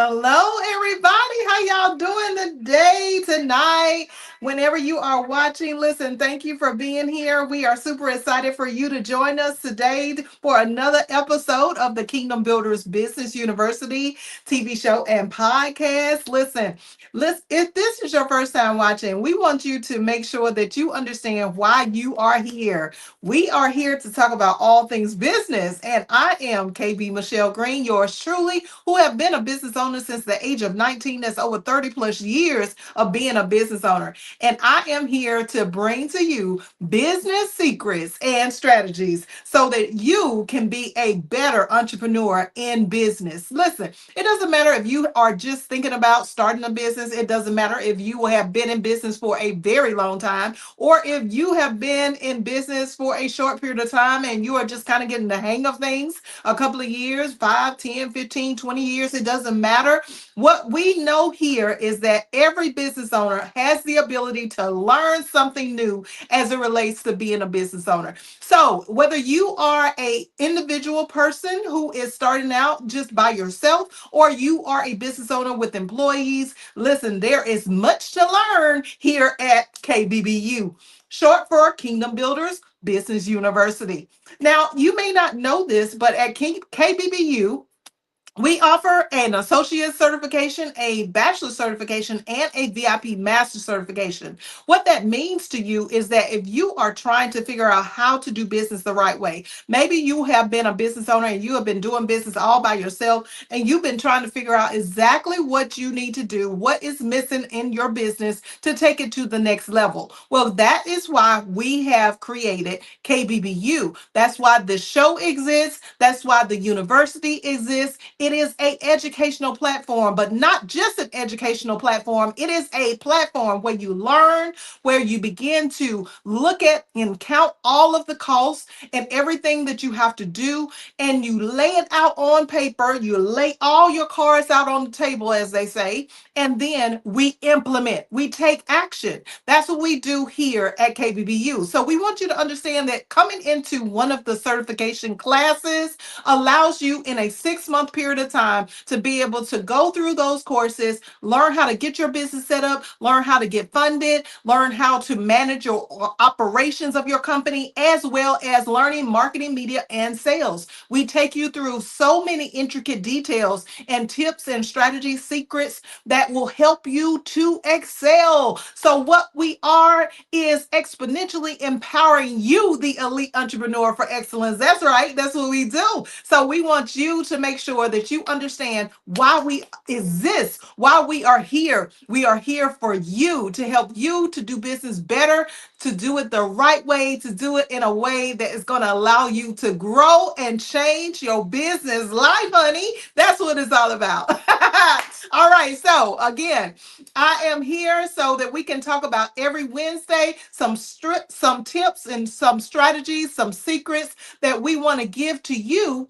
Hello, everybody. How y'all doing today, tonight? Whenever you are watching, listen, thank you for being here. We are super excited for you to join us today for another episode of the Kingdom Builders Business University TV show and podcast. Listen, if this is your first time watching, we want you to make sure that you understand why you are here. We are here to talk about all things business, and I am KB.MichelleGreen, yours truly, who have been a business owner since the age of 19. That's over 30 plus years of being a business owner. And I am here to bring to you business secrets and strategies so that you can be a better entrepreneur in business. Listen, it doesn't matter if you are just thinking about starting a business. It doesn't matter if you have been in business for a very long time or if you have been in business for a short period of time and you are just kind of getting the hang of things, a couple of years, 5, 10, 15, 20 years, it doesn't matter. What we know here is that every business owner has the ability to learn something new as it relates to being a business owner. So whether you are a individual person who is starting out just by yourself or you are a business owner with employees, listen, there is much to learn here at KBBU, short for Kingdom Builders Business University. Now, you may not know this, but at KBBU, we offer an associate certification, a bachelor certification, and a VIP master certification. What that means to you is that if you are trying to figure out how to do business the right way, maybe you have been a business owner and you have been doing business all by yourself and you've been trying to figure out exactly what you need to do, what is missing in your business to take it to the next level. Well, that is why we have created KBBU. That's why the show exists. That's why the university exists. It is a educational platform, but not just an educational platform. It is a platform where you learn, where you begin to look at and count all of the costs and everything that you have to do, and you lay it out on paper. You lay all your cards out on the table, as they say, and then we implement. We take action. That's what we do here at KBBU. So we want you to understand that coming into one of the certification classes allows you in a 6-month period of time to be able to go through those courses, learn how to get your business set up, learn how to get funded, learn how to manage your operations of your company, as well as learning marketing, media, and sales. We take you through so many intricate details and tips and strategy secrets that will help you to excel. So what we are is exponentially empowering you, the elite entrepreneur, for excellence. That's right. That's what we do. So we want you to make sure that you understand why we exist, why we are here. We are here for you, to help you to do business better, to do it the right way, to do it in a way that is going to allow you to grow and change your business life, honey. That's what it's all about. All right. So again, I am here so that we can talk about every Wednesday some tips and some strategies, some secrets that we want to give to you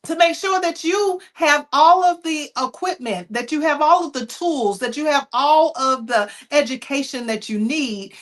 to make sure that you have all of the equipment, that you have all of the tools, that you have all of the education that you need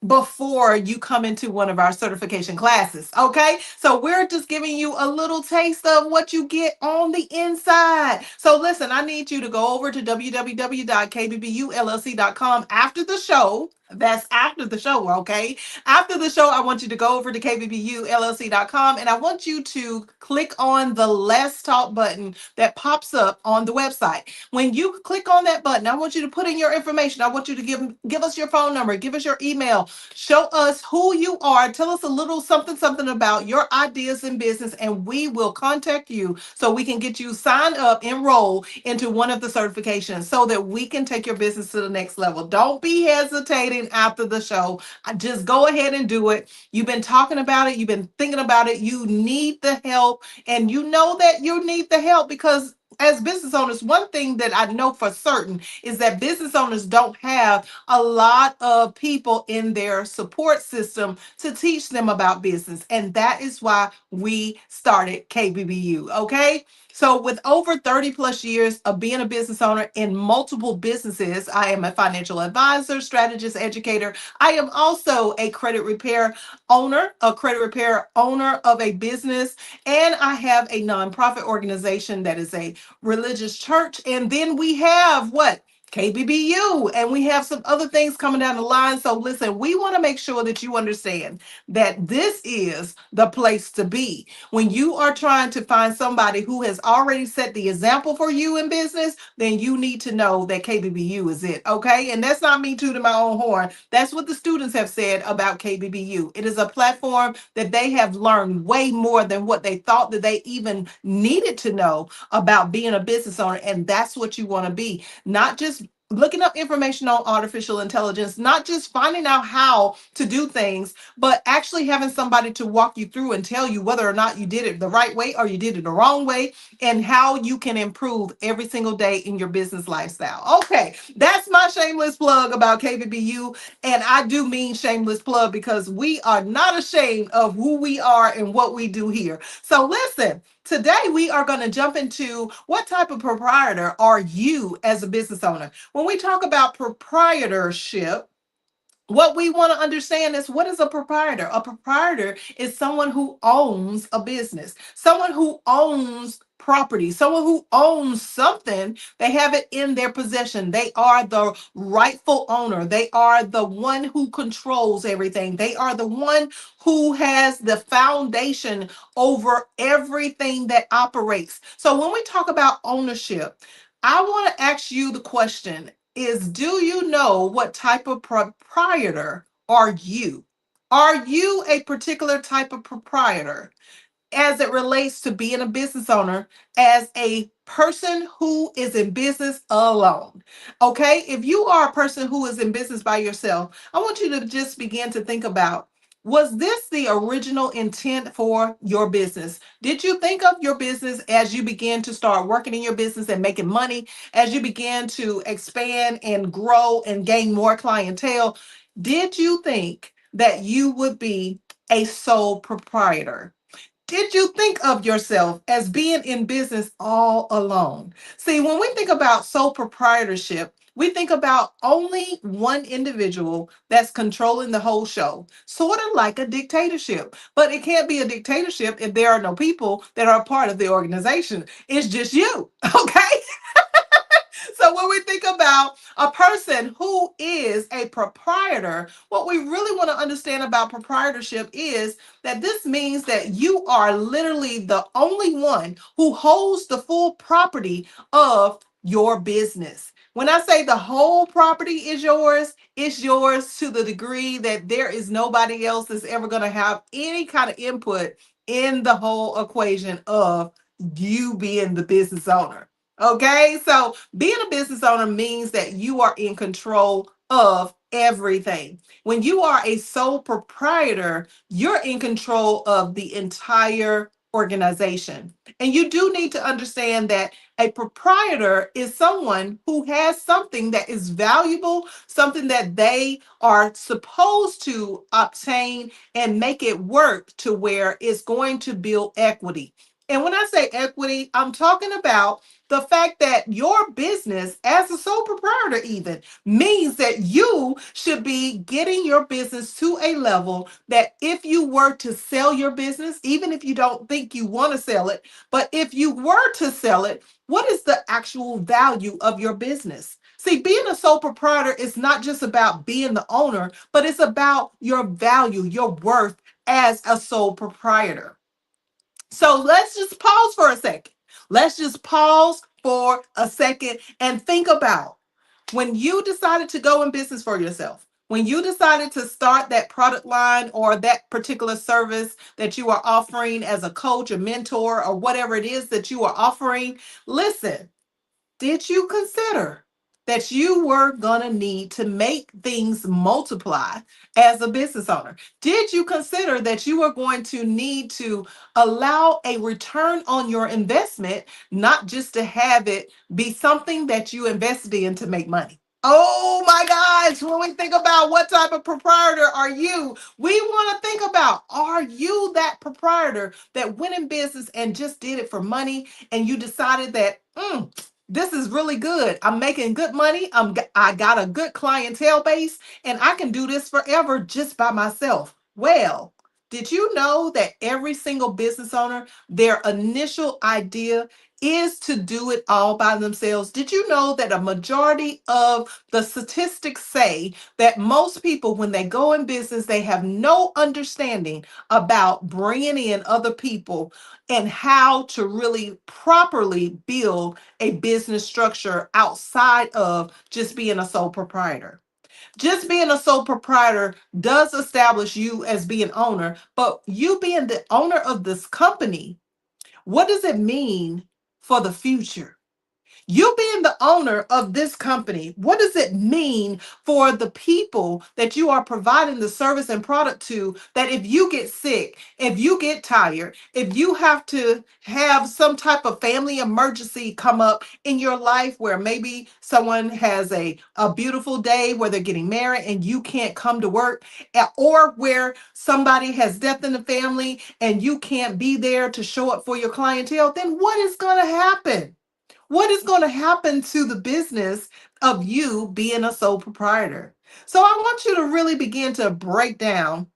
before you come into one of our certification classes. Okay. So we're just giving you a little taste of what you get on the inside. So listen, I need you to go over to www.kbbullc.com after the show. That's after the show, okay? After the show, I want you to go over to kbbullc.com and I want you to click on the Let's Talk button that pops up on the website. When you click on that button, I want you to put in your information. I want you to give us your phone number, give us your email, show us who you are, tell us a little something about your ideas in business, and we will contact you so we can get you signed up, enroll into one of the certifications so that we can take your business to the next level. Don't be hesitating after the show. Just go ahead and do it. You've been talking about it. You've been thinking about it. You need the help, and you know that you need the help because as business owners, one thing that I know for certain is that business owners don't have a lot of people in their support system to teach them about business. And that is why we started KBBU. Okay. So, with over 30 plus years of being a business owner in multiple businesses, I am a financial advisor, strategist, educator. I am also a credit repair owner of a business, and I have a nonprofit organization that is a religious church. And then we have what? KBBU, and we have some other things coming down the line. So, listen, we want to make sure that you understand that this is the place to be. When you are trying to find somebody who has already set the example for you in business, then you need to know that KBBU is it. Okay. And that's not me tooting my own horn. That's what the students have said about KBBU. It is a platform that they have learned way more than what they thought that they even needed to know about being a business owner. And that's what you want to be, not just looking up information on artificial intelligence, not just finding out how to do things, but actually having somebody to walk you through and tell you whether or not you did it the right way or you did it the wrong way, and how you can improve every single day in your business lifestyle. Okay, that's my shameless plug about KBBU. And I do mean shameless plug because we are not ashamed of who we are and what we do here. So listen, today we are going to jump into what type of proprietor are you as a business owner. When we talk about proprietorship, what we want to understand is, what is a proprietor? A proprietor is someone who owns a business, someone who owns property, someone who owns something. They have it in their possession. They are the rightful owner. They are the one who controls everything. They are the one who has the foundation over everything that operates. So when we talk about ownership, I want to ask you the question is, do you know what type of proprietor are you? Are you a particular type of proprietor as it relates to being a business owner, as a person who is in business alone? Okay, if you are a person who is in business by yourself, I want you to just begin to think about, was this the original intent for your business? Did you think of your business as you began to start working in your business and making money, as you began to expand and grow and gain more clientele? Did you think that you would be a sole proprietor? Did you think of yourself as being in business all alone? See, when we think about sole proprietorship, we think about only one individual that's controlling the whole show, sort of like a dictatorship. But it can't be a dictatorship if there are no people that are a part of the organization. It's just you, okay? So when we think about a person who is a proprietor, what we really want to understand about proprietorship is that this means that you are literally the only one who holds the full property of your business. When I say the whole property is yours, it's yours to the degree that there is nobody else that's ever going to have any kind of input in the whole equation of you being the business owner. Okay, so being a business owner means that you are in control of everything. When you are a sole proprietor, you're in control of the entire organization. And you do need to understand that a proprietor is someone who has something that is valuable, something that they are supposed to obtain and make it work to where it's going to build equity. And when I say equity, I'm talking about the fact that your business as a sole proprietor even means that you should be getting your business to a level that if you were to sell your business, even if you don't think you want to sell it, but if you were to sell it, what is the actual value of your business? See, being a sole proprietor is not just about being the owner, but it's about your value, your worth as a sole proprietor. So let's just pause for a second. Let's just pause for a second and think about when you decided to go in business for yourself, when you decided to start that product line or that particular service that you are offering as a coach, a mentor, or whatever it is that you are offering. Listen, did you consider that you were going to need to make things multiply as a business owner? Did you consider that you were going to need to allow a return on your investment, not just to have it be something that you invested in to make money? Oh my gosh, when we think about what type of proprietor are you, we want to think about, are you that proprietor that went in business and just did it for money and you decided that this is really good. I'm making good money. I got a good clientele base and I can do this forever just by myself. Well, did you know that every single business owner, their initial idea is to do it all by themselves? Did you know that a majority of the statistics say that most people, when they go in business, they have no understanding about bringing in other people and how to really properly build a business structure outside of just being a sole proprietor? Just being a sole proprietor does establish you as being owner, but you being the owner of this company, what does it mean for the future? You being the owner of this company, what does it mean for the people that you are providing the service and product to? That if you get sick, if you get tired, if you have to have some type of family emergency come up in your life where maybe someone has a beautiful day where they're getting married and you can't come to work, or where somebody has death in the family and you can't be there to show up for your clientele, then what is going to happen? What is going to happen to the business of you being a sole proprietor? So I want you to really begin to break down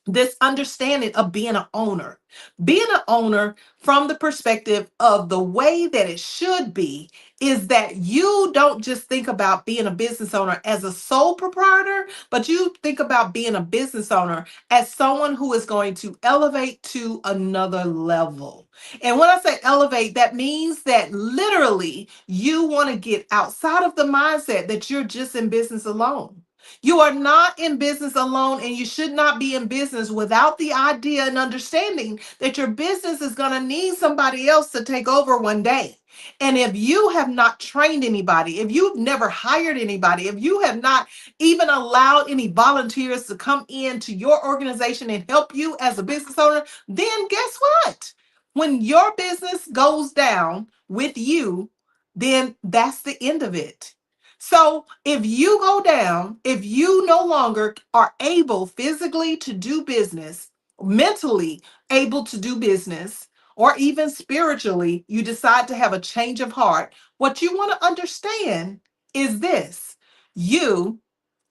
this understanding of being an owner. Being an owner from the perspective of the way that it should be is that you don't just think about being a business owner as a sole proprietor, but you think about being a business owner as someone who is going to elevate to another level. And when I say elevate, that means that literally you want to get outside of the mindset that you're just in business alone. You are not in business alone, and you should not be in business without the idea and understanding that your business is going to need somebody else to take over one day. And if you have not trained anybody, if you've never hired anybody, if you have not even allowed any volunteers to come into your organization and help you as a business owner, then guess what? When your business goes down with you, then that's the end of it. So if you go down, if you no longer are able physically to do business, mentally able to do business, or even spiritually, you decide to have a change of heart, what you want to understand is this: you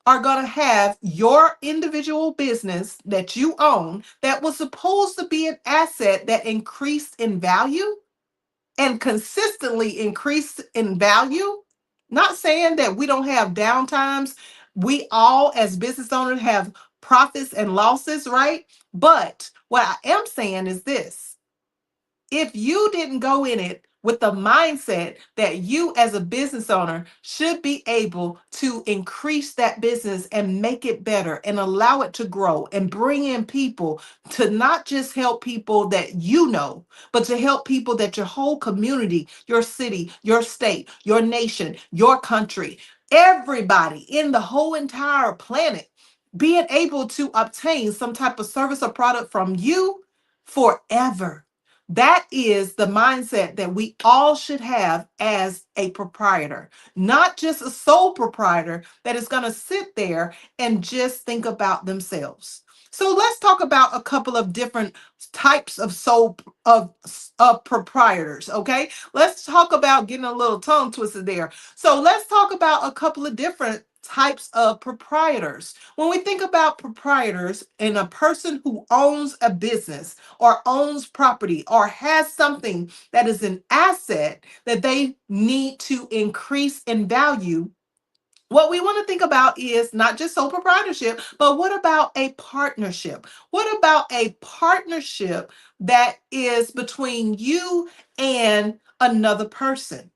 are going to have your individual business that you own that was supposed to be an asset that increased in value and consistently increase in value. Not saying that we don't have downtimes. We all, as business owners, have profits and losses, right? But what I am saying is this: if you didn't go in it with the mindset that you as a business owner should be able to increase that business and make it better and allow it to grow and bring in people to not just help people that you know, but to help people that your whole community, your city, your state, your nation, your country, everybody in the whole entire planet being able to obtain some type of service or product from you forever. That is the mindset that we all should have as a proprietor, not just a sole proprietor that is going to sit there and just think about themselves. So let's talk about a couple of different types of of proprietors, okay? Let's talk about getting a little tongue twisted there. So let's talk about a couple of different types of proprietors. When we think about proprietors and a person who owns a business or owns property or has something that is an asset that they need to increase in value, what we want to think about is not just sole proprietorship, but what about a partnership? What about a partnership that is between you and another person?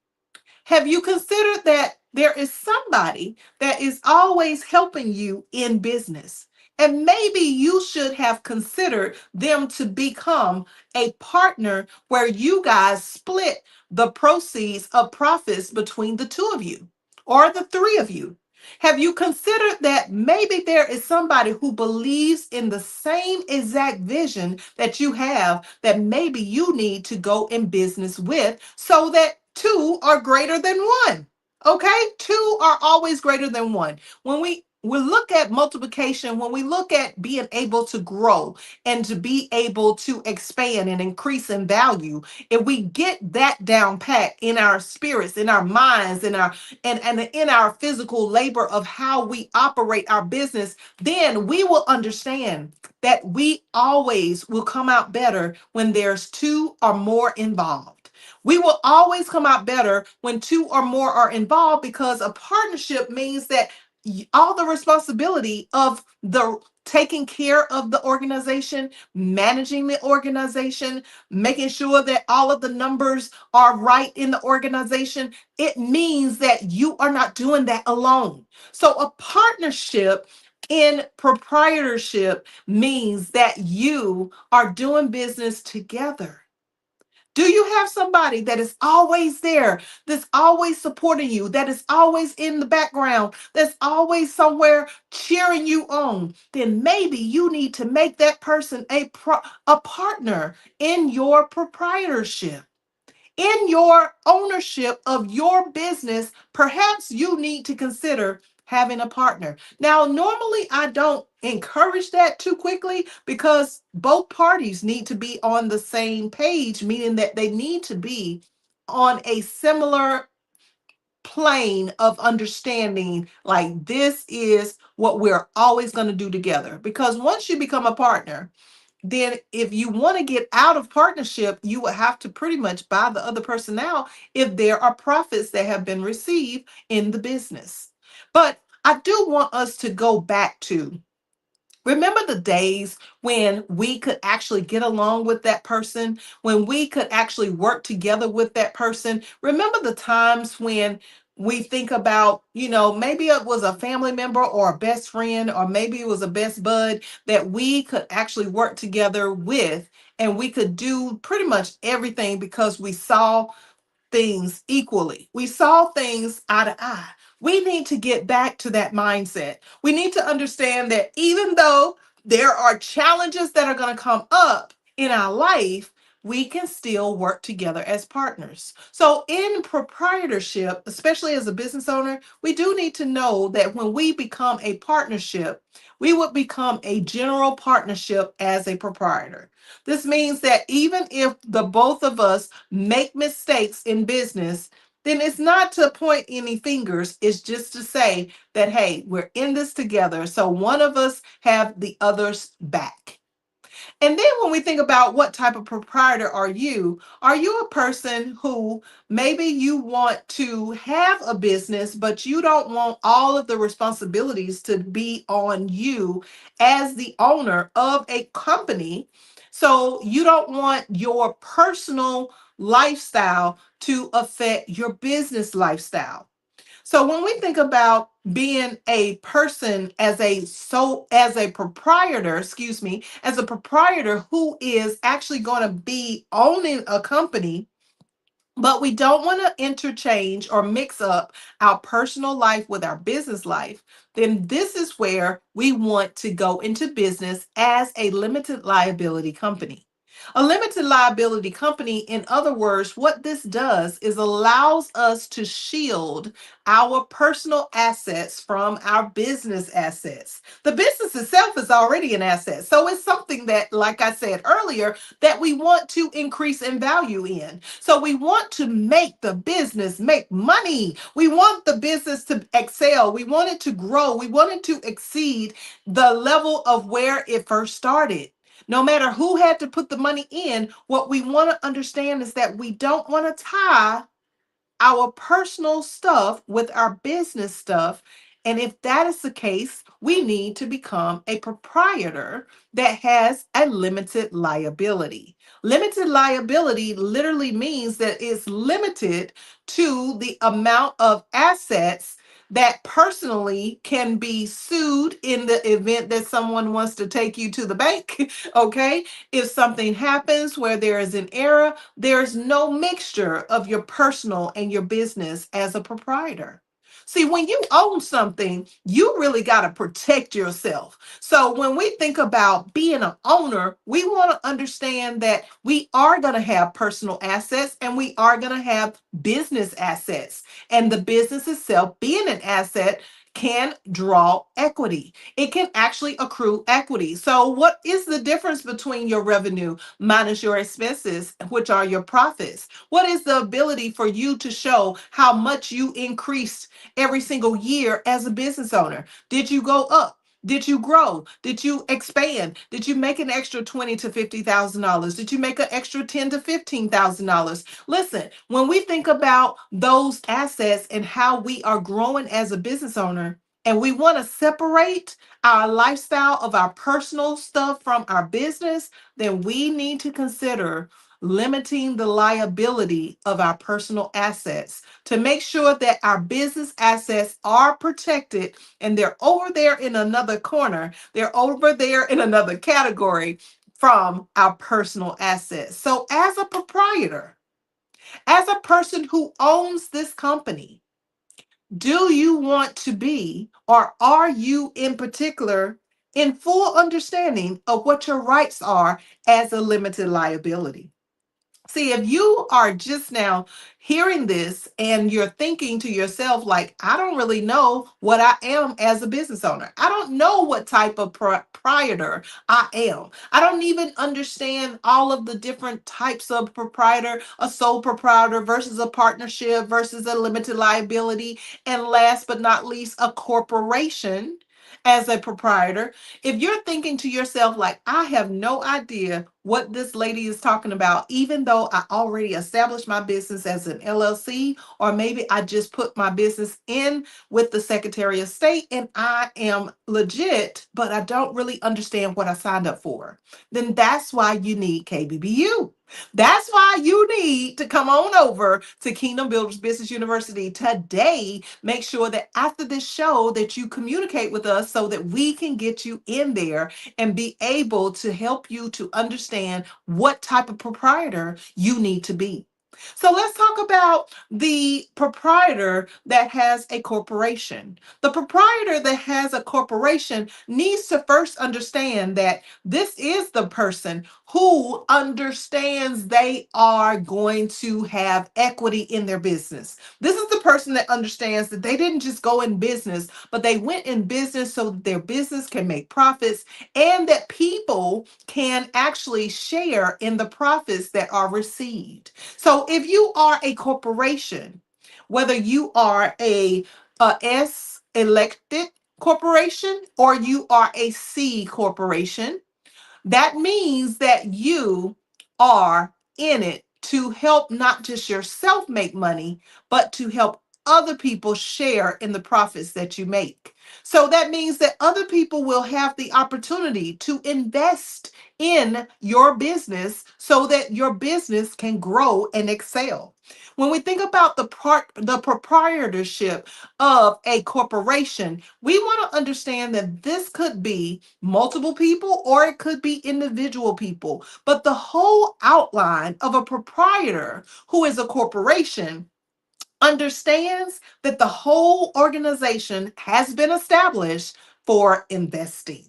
Have you considered that there is somebody that is always helping you in business? And maybe you should have considered them to become a partner where you guys split the proceeds of profits between the two of you or the three of you. Have you considered that maybe there is somebody who believes in the same exact vision that you have, that maybe you need to go in business with so that two are greater than one? Okay, two are always greater than one. When we look at multiplication, when we look at being able to grow and to be able to expand and increase in value, if we get that down pat in our spirits, in our minds, in our and in our physical labor of how we operate our business, then we will understand that we always will come out better when there's two or more involved. We will always come out better when two or more are involved, because a partnership means that all the responsibility of the taking care of the organization, managing the organization, making sure that all of the numbers are right in the organization, it means that you are not doing that alone. So a partnership in proprietorship means that you are doing business together. Do you have somebody that is always there, that's always supporting you, that is always in the background, that's always somewhere cheering you on? Then maybe you need to make that person a partner in your proprietorship, in your ownership of your business. Perhaps you need to consider having a partner. Now, normally I don't encourage that too quickly, because both parties need to be on the same page, meaning that they need to be on a similar plane of understanding, like this is what we're always going to do together. Because once you become a partner, then if you want to get out of partnership, you would have to pretty much buy the other person out if there are profits that have been received in the business. But I do want us to go back to, remember the days when we could actually get along with that person, when we could actually work together with that person? Remember the times when we think about, maybe it was a family member or a best friend, or maybe it was a best bud that we could actually work together with, and we could do pretty much everything because we saw things equally. We saw things eye to eye. We need to get back to that mindset. We need to understand that even though there are challenges that are going to come up in our life, we can still work together as partners. So, in proprietorship, especially as a business owner, we do need to know that when we become a partnership, we would become a general partnership as a proprietor. This means that even if the both of us make mistakes in business, then it's not to point any fingers. It's just to say that, hey, we're in this together. So one of us have the other's back. And then when we think about what type of proprietor are you a person who maybe you want to have a business, but you don't want all of the responsibilities to be on you as the owner of a company? So you don't want your personal lifestyle to affect your business lifestyle. So when we think about being a person as a proprietor, as a proprietor who is actually going to be owning a company, but we don't want to interchange or mix up our personal life with our business life, then this is where we want to go into business as a limited liability company. A limited liability company, in other words, what this does is allows us to shield our personal assets from our business assets. The business itself is already an asset. So it's something that, like I said earlier, that we want to increase in value in. So we want to make the business make money. We want the business to excel. We want it to grow. We want it to exceed the level of where it first started. No matter who had to put the money in, what we want to understand is that we don't want to tie our personal stuff with our business stuff. And if that is the case, we need to become a proprietor that has a limited liability. Limited liability literally means that it's limited to the amount of assets that personally can be sued in the event that someone wants to take you to the bank. Okay. If something happens where there is an error, there's no mixture of your personal and your business as a proprietor. See, when you own something, you really got to protect yourself. So when we think about being an owner, we want to understand that we are going to have personal assets and we are going to have business assets. And the business itself, being an asset, can draw equity. It can actually accrue equity. So, what is the difference between your revenue minus your expenses, which are your profits? What is the ability for you to show how much you increased every single year as a business owner? Did you go up? Did you grow? Did you expand? Did you make an extra $20,000 to $50,000? Did you make an extra $10,000 to $15,000? Listen, when we think about those assets and how we are growing as a business owner, and we want to separate our lifestyle of our personal stuff from our business, then we need to consider limiting the liability of our personal assets to make sure that our business assets are protected and they're over there in another corner, they're over there in another category from our personal assets. So, as a proprietor, as a person who owns this company, do you want to be, or are you in particular, in full understanding of what your rights are as a limited liability? See, if you are just now hearing this and you're thinking to yourself, like, I don't really know what I am as a business owner. I don't know what type of proprietor I am. I don't even understand all of the different types of proprietor, a sole proprietor versus a partnership versus a limited liability. And last but not least, a corporation as a proprietor. If you're thinking to yourself, like, I have no idea what this lady is talking about, even though I already established my business as an LLC, or maybe I just put my business in with the Secretary of State and I am legit, but I don't really understand what I signed up for, then that's why you need KBBU. That's why you need to come on over to Kingdom Builders Business University today. Make sure that after this show that you communicate with us so that we can get you in there and be able to help you to understand what type of proprietor you need to be. So let's talk about the proprietor that has a corporation. The proprietor that has a corporation needs to first understand that this is the person who understands they are going to have equity in their business. This is the person that understands that they didn't just go in business, but they went in business so that their business can make profits and that people can actually share in the profits that are received. So if you are a corporation, whether you are a S elected corporation or you are a C corporation, that means that you are in it to help not just yourself make money, but to help other people share in the profits that you make. So that means that other people will have the opportunity to invest in your business so that your business can grow and excel. When we think about the proprietorship of a corporation, we want to understand that this could be multiple people or it could be individual people. But the whole outline of a proprietor who is a corporation understands that the whole organization has been established for investing.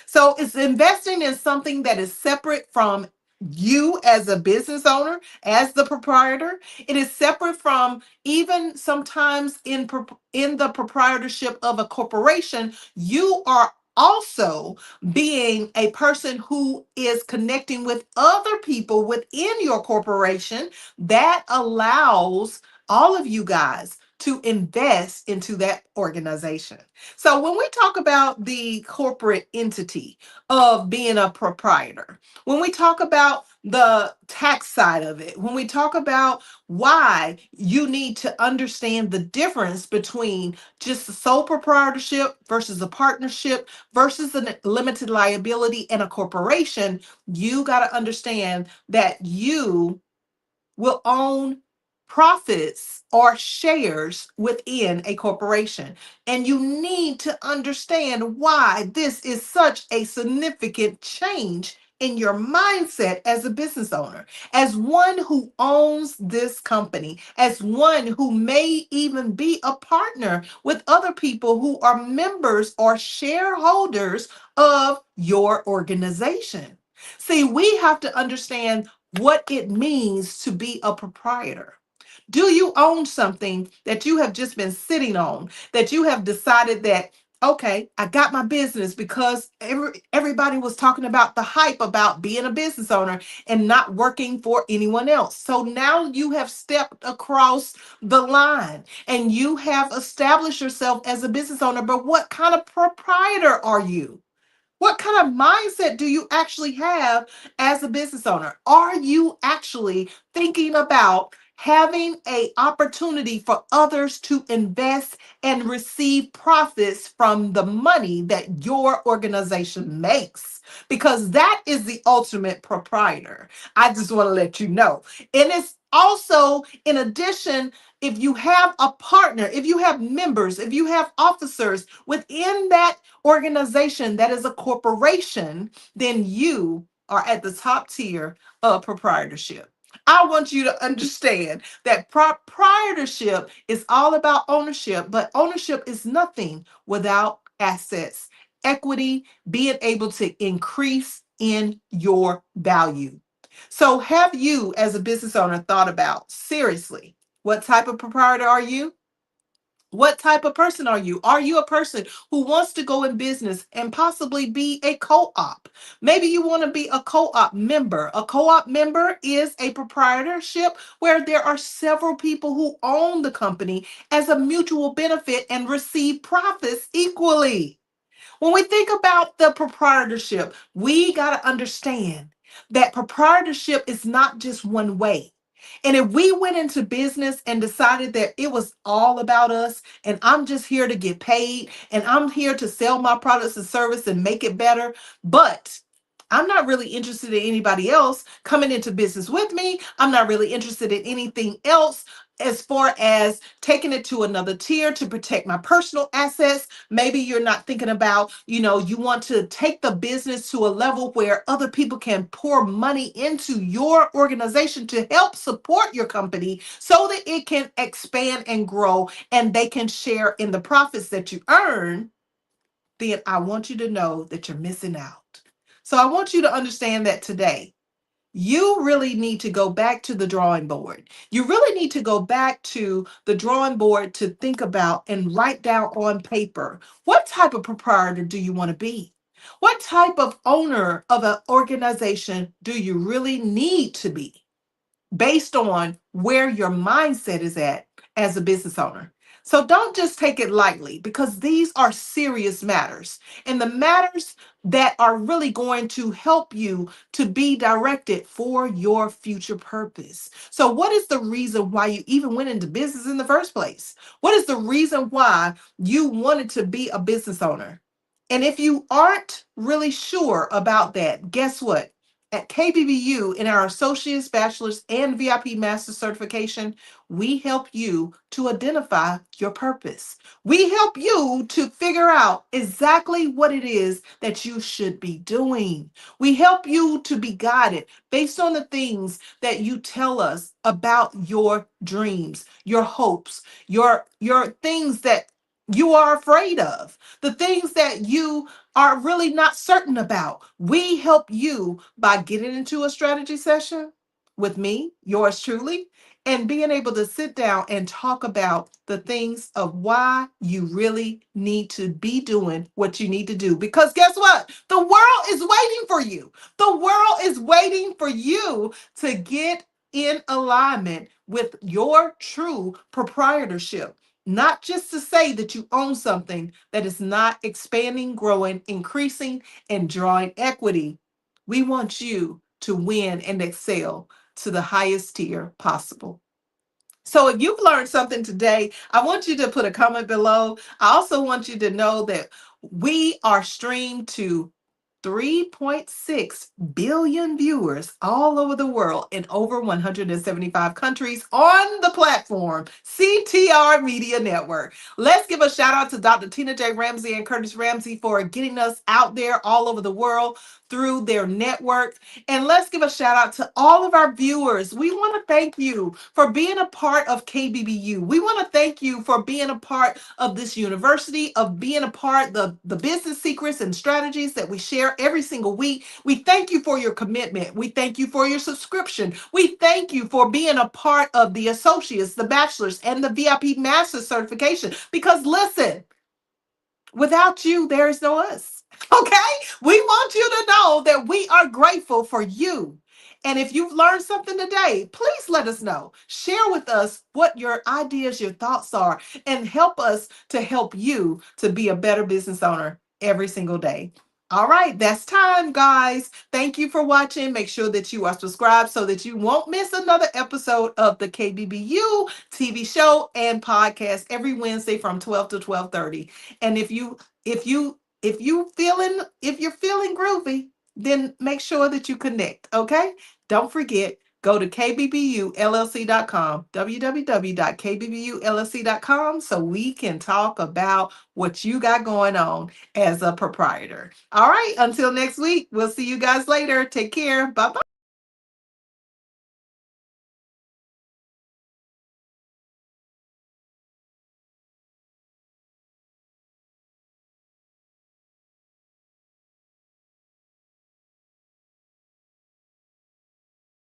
So it's investing in something that is separate from you as a business owner, as the proprietor. It is separate from even sometimes in the proprietorship of a corporation, you are also being a person who is connecting with other people within your corporation that allows all of you guys to invest into that organization. So when we talk about the corporate entity of being a proprietor, when we talk about the tax side of it, when we talk about why you need to understand the difference between just a sole proprietorship versus a partnership versus a limited liability and a corporation, you got to understand that you will own profits or shares within a corporation. And you need to understand why this is such a significant change in your mindset as a business owner, as one who owns this company, as one who may even be a partner with other people who are members or shareholders of your organization. See, we have to understand what it means to be a proprietor. Do you own something that you have just been sitting on, that you have decided that, okay, I got my business because everybody was talking about the hype about being a business owner and not working for anyone else. So now you have stepped across the line and you have established yourself as a business owner. But what kind of proprietor are you? What kind of mindset do you actually have as a business owner? Are you actually thinking about having a opportunity for others to invest and receive profits from the money that your organization makes? Because that is the ultimate proprietor. I just want to let you know. And it's also, in addition, if you have a partner, if you have members, if you have officers within that organization that is a corporation, then you are at the top tier of proprietorship. I want you to understand that proprietorship is all about ownership, but ownership is nothing without assets, equity, being able to increase in your value. So, have you, as a business owner, thought about seriously what type of proprietor are you? What type of person are you? Are you a person who wants to go in business and possibly be a co op? Maybe you want to be a co op member. A co op member is a proprietorship where there are several people who own the company as a mutual benefit and receive profits equally. When we think about the proprietorship, we got to understand that proprietorship is not just one way. And if we went into business and decided that it was all about us and I'm just here to get paid and I'm here to sell my products and service and make it better, but I'm not really interested in anybody else coming into business with me. I'm not really interested in anything else as far as taking it to another tier to protect my personal assets. Maybe you're not thinking about, you want to take the business to a level where other people can pour money into your organization to help support your company so that it can expand and grow and they can share in the profits that you earn. Then I want you to know that you're missing out. So I want you to understand that today you really need to go back to the drawing board. You really need to go back to the drawing board to think about and write down on paper, what type of proprietor do you want to be? What type of owner of an organization do you really need to be, based on where your mindset is at as a business owner? So don't just take it lightly, because these are serious matters and the matters that are really going to help you to be directed for your future purpose. So, what is the reason why you even went into business in the first place? What is the reason why you wanted to be a business owner? And if you aren't really sure about that, guess what? At KBBU, in our Associates, Bachelors, and VIP Master Certification, we help you to identify your purpose. We help you to figure out exactly what it is that you should be doing. We help you to be guided based on the things that you tell us about your dreams, your hopes, your things that you are afraid of, the things that you are really not certain about. We help you by getting into a strategy session with me, yours truly, and being able to sit down and talk about the things of why you really need to be doing what you need to do. Because guess what? The world is waiting for you. The world is waiting for you to get in alignment with your true proprietorship. Not just to say that you own something that is not expanding, growing, increasing, and drawing equity. We want you to win and excel to the highest tier possible. So if you've learned something today, I want you to put a comment below. I also want you to know that we are streamed to 3.6 billion viewers all over the world in over 175 countries on the platform CTR Media Network. Let's give a shout out to Dr. Tina J. Ramsey and Curtis Ramsey for getting us out there all over the world through their network. And let's give a shout out to all of our viewers. We want to thank you for being a part of KBBU. We want to thank you for being a part of this university, of being a part of the business secrets and strategies that we share every single week. We thank you for your commitment. We thank you for your subscription. We thank you for being a part of the associates, the bachelors, and the VIP Master's Certification. Because listen, without you, there is no us. Okay? We want you to know that we are grateful for you. And if you've learned something today, please let us know. Share with us what your ideas, your thoughts are, and help us to help you to be a better business owner every single day. All right, that's time, guys. Thank you for watching. Make sure that you are subscribed so that you won't miss another episode of the KBBU TV show and podcast every Wednesday from 12 to 12:30. And if you're feeling groovy, then make sure that you connect, okay? Don't forget, go to kbbullc.com, www.kbbullc.com, so we can talk about what you got going on as a proprietor. All right, until next week, we'll see you guys later. Take care. Bye-bye.